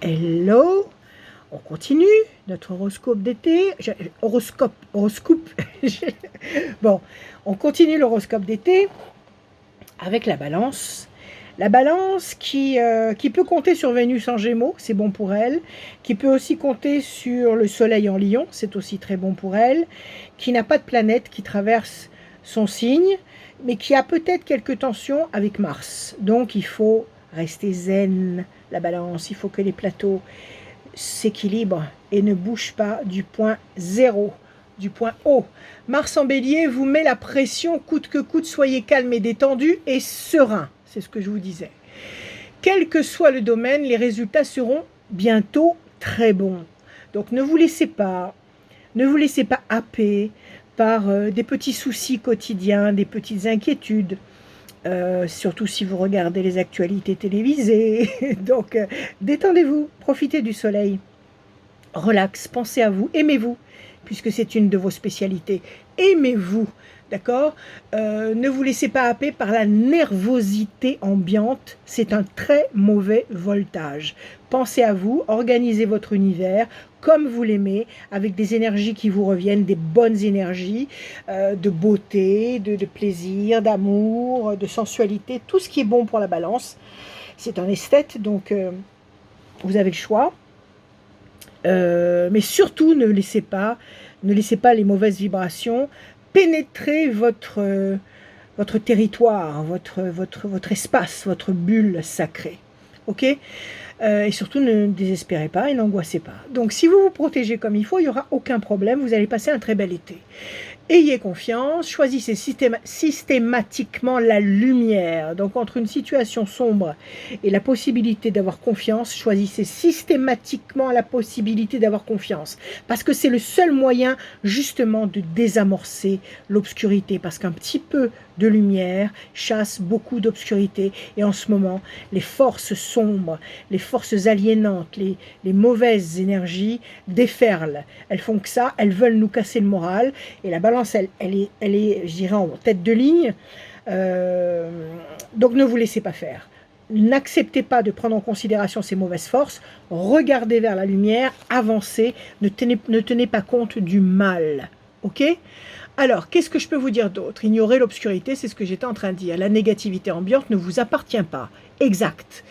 Hello, on continue notre horoscope d'été. Horoscope. Bon, on continue l'horoscope d'été avec la balance. La balance qui peut compter sur Vénus en Gémeaux, c'est bon pour elle, qui peut aussi compter sur le Soleil en Lion, c'est aussi très bon pour elle, qui n'a pas de planète qui traverse son signe, mais qui a peut-être quelques tensions avec Mars. Donc il faut rester zen, la balance, il faut que les plateaux s'équilibrent et ne bougent pas du point zéro, du point haut. Mars en Bélier vous met la pression coûte que coûte, soyez calme et détendu et serein. C'est ce que je vous disais. Quel que soit le domaine, les résultats seront bientôt très bons. Donc ne vous laissez pas happer par des petits soucis quotidiens, des petites inquiétudes. Surtout si vous regardez les actualités télévisées. Donc détendez-vous, profitez du soleil. Relax, pensez à vous, aimez-vous, puisque c'est une de vos spécialités. Aimez-vous, d'accord? Ne vous laissez pas happer par la nervosité ambiante, c'est un très mauvais voltage. Pensez à vous, organisez votre univers comme vous l'aimez, avec des énergies qui vous reviennent, des bonnes énergies, de beauté, de plaisir, d'amour, de sensualité, tout ce qui est bon pour la balance. C'est un esthète, donc vous avez le choix. Mais surtout, ne laissez pas les mauvaises vibrations pénétrer votre territoire, votre espace, votre bulle sacrée. Ok? Et surtout, ne désespérez pas et n'angoissez pas. Donc, si vous vous protégez comme il faut, il n'y aura aucun problème. Vous allez passer un très bel été. Ayez confiance, choisissez systématiquement la lumière. Donc, entre une situation sombre et la possibilité d'avoir confiance, choisissez systématiquement la possibilité d'avoir confiance. Parce que c'est le seul moyen, justement, de désamorcer l'obscurité. Parce qu'un petit peu de lumière chasse beaucoup d'obscurité. Et en ce moment, les forces sombres, les forces aliénantes, les mauvaises énergies déferlent. Elles font que ça, elles veulent nous casser le moral. Et la balance, elle est, je dirais, en tête de ligne. Donc ne vous laissez pas faire. N'acceptez pas de prendre en considération ces mauvaises forces. Regardez vers la lumière, avancez. Ne tenez pas compte du mal. Ok ? Alors, qu'est-ce que je peux vous dire d'autre? Ignorer l'obscurité, c'est ce que j'étais en train de dire. La négativité ambiante ne vous appartient pas. Exact.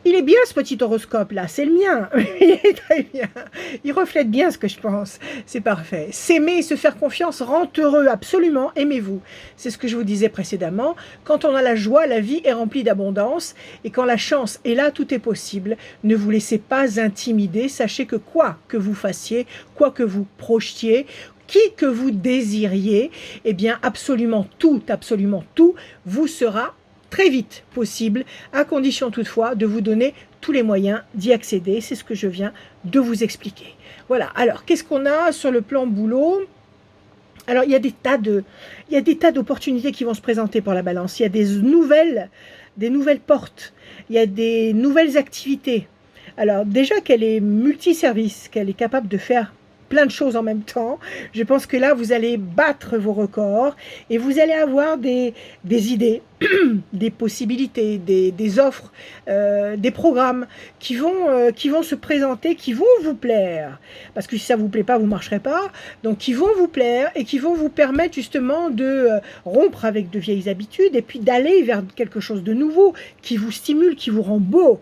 Il est bien ce petit horoscope-là, c'est le mien. Il est très bien. Il reflète bien ce que je pense. C'est parfait. S'aimer et se faire confiance rend heureux, absolument. Aimez-vous. C'est ce que je vous disais précédemment. Quand on a la joie, la vie est remplie d'abondance. Et quand la chance est là, tout est possible. Ne vous laissez pas intimider. Sachez que quoi que vous fassiez, quoi que vous projetiez, qui que vous désiriez, eh bien absolument tout vous sera très vite possible, à condition toutefois de vous donner tous les moyens d'y accéder. C'est ce que je viens de vous expliquer. Voilà, alors qu'est-ce qu'on a sur le plan boulot? Alors il y a des tas d'opportunités qui vont se présenter pour la balance. Il y a des nouvelles portes, il y a des nouvelles activités. Alors déjà qu'elle est multiservice, qu'elle est capable de faire plein de choses en même temps. Je pense que là, vous allez battre vos records et vous allez avoir des idées, des possibilités, des offres, des programmes qui vont se présenter, qui vont vous plaire. Parce que si ça ne vous plaît pas, vous ne marcherez pas. Donc, qui vont vous plaire et qui vont vous permettre justement de rompre avec de vieilles habitudes et puis d'aller vers quelque chose de nouveau qui vous stimule, qui vous rend beau,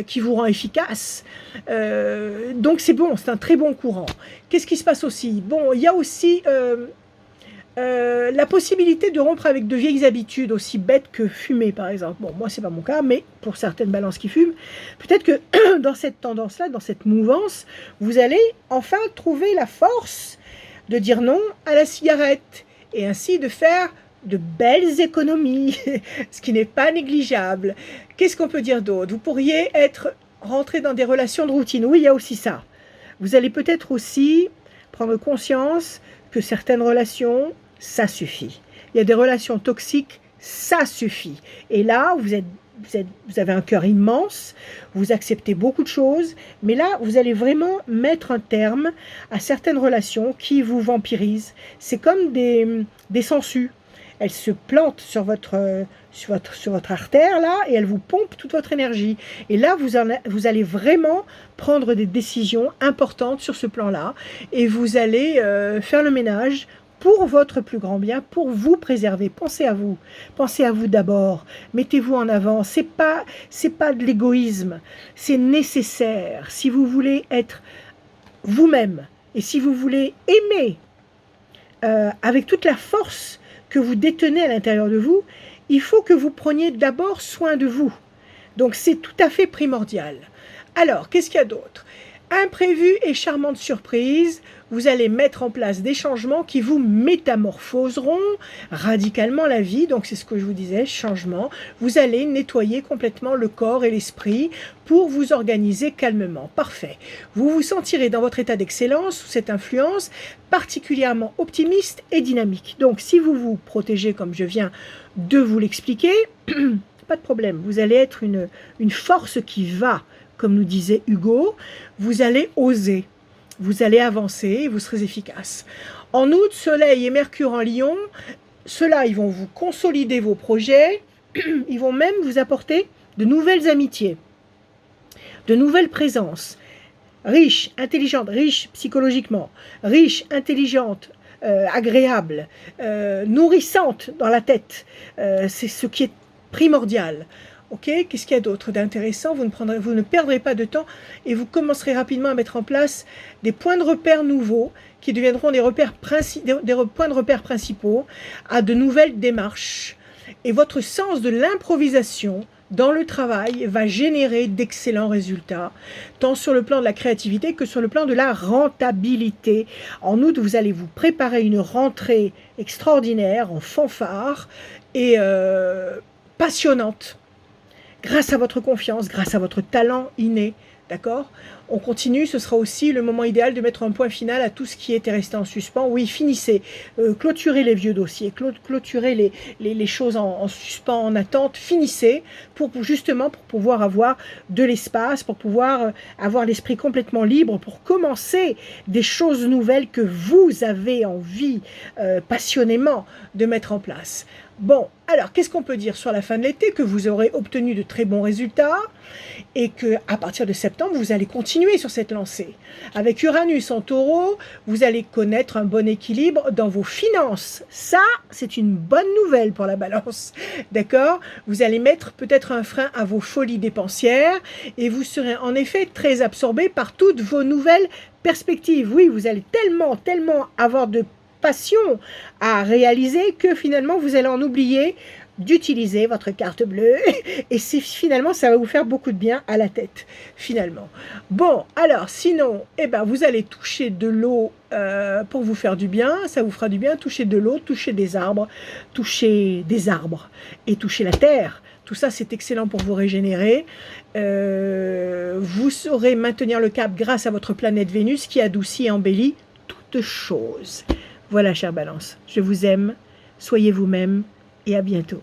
qui vous rend efficace. Donc, c'est bon, c'est un très bon courant. Qu'est-ce qui se passe aussi? Bon, il y a aussi la possibilité de rompre avec de vieilles habitudes aussi bêtes que fumer, par exemple. Bon, moi, c'est pas mon cas, mais pour certaines balances qui fument, peut-être que dans cette tendance-là, dans cette mouvance, vous allez enfin trouver la force de dire non à la cigarette et ainsi de faire de belles économies, ce qui n'est pas négligeable. Qu'est-ce qu'on peut dire d'autre? Vous pourriez rentrer dans des relations de routine. Oui, il y a aussi ça. Vous allez peut-être aussi prendre conscience que certaines relations, ça suffit. Il y a des relations toxiques, ça suffit. Et là, vous avez un cœur immense, vous acceptez beaucoup de choses, mais là, vous allez vraiment mettre un terme à certaines relations qui vous vampirisent. C'est comme des sangsues. elle se plante sur votre artère, là, et elle vous pompe toute votre énergie. Et là, vous allez vraiment prendre des décisions importantes sur ce plan-là, et vous allez faire le ménage pour votre plus grand bien, pour vous préserver. Pensez à vous d'abord, mettez-vous en avant. C'est pas de l'égoïsme, c'est nécessaire. Si vous voulez être vous-même, et si vous voulez aimer avec toute la force que vous détenez à l'intérieur de vous, il faut que vous preniez d'abord soin de vous. Donc c'est tout à fait primordial. Alors, qu'est-ce qu'il y a d'autre? Imprévu et charmante surprise, vous allez mettre en place des changements qui vous métamorphoseront radicalement la vie. Donc c'est ce que je vous disais, changement. Vous allez nettoyer complètement le corps et l'esprit pour vous organiser calmement. Parfait. Vous vous sentirez dans votre état d'excellence sous cette influence particulièrement optimiste et dynamique. Donc si vous vous protégez comme je viens de vous l'expliquer, pas de problème. Vous allez être une force qui va, comme nous disait Hugo, vous allez oser, vous allez avancer et vous serez efficace. En août, Soleil et Mercure en Lion, ceux-là, ils vont vous consolider vos projets, ils vont même vous apporter de nouvelles amitiés, de nouvelles présences, riches, intelligentes, riches psychologiquement, riches, intelligentes, agréables, nourrissantes dans la tête. C'est ce qui est primordial. Ok, qu'est-ce qu'il y a d'autre d'intéressant? Vous ne perdrez pas de temps et vous commencerez rapidement à mettre en place des points de repère nouveaux qui deviendront des points de repère principaux à de nouvelles démarches. Et votre sens de l'improvisation dans le travail va générer d'excellents résultats, tant sur le plan de la créativité que sur le plan de la rentabilité. En août, vous allez vous préparer une rentrée extraordinaire en fanfare et passionnante. Grâce à votre confiance, grâce à votre talent inné, d'accord? On continue, ce sera aussi le moment idéal de mettre un point final à tout ce qui était resté en suspens. Oui, finissez, clôturez les vieux dossiers, clôturez les choses en suspens, en attente, finissez justement pour pouvoir avoir de l'espace, pour pouvoir avoir l'esprit complètement libre, pour commencer des choses nouvelles que vous avez envie passionnément de mettre en place. Bon, alors, qu'est-ce qu'on peut dire sur la fin de l'été? Que vous aurez obtenu de très bons résultats et qu'à partir de septembre, vous allez continuer sur cette lancée. Avec Uranus en Taureau, vous allez connaître un bon équilibre dans vos finances. Ça, c'est une bonne nouvelle pour la Balance, d'accord? Vous allez mettre peut-être un frein à vos folies dépensières et vous serez en effet très absorbé par toutes vos nouvelles perspectives. Oui, vous allez tellement avoir de passion à réaliser que finalement vous allez en oublier d'utiliser votre carte bleue et finalement ça va vous faire beaucoup de bien à la tête finalement. Bon, alors sinon, vous allez toucher de l'eau pour vous faire du bien, ça vous fera du bien, toucher de l'eau, toucher des arbres et toucher la terre. Tout ça, c'est excellent pour vous régénérer. Vous saurez maintenir le cap grâce à votre planète Vénus qui adoucit et embellit toutes choses. Voilà, chère Balance, je vous aime, soyez vous-même et à bientôt.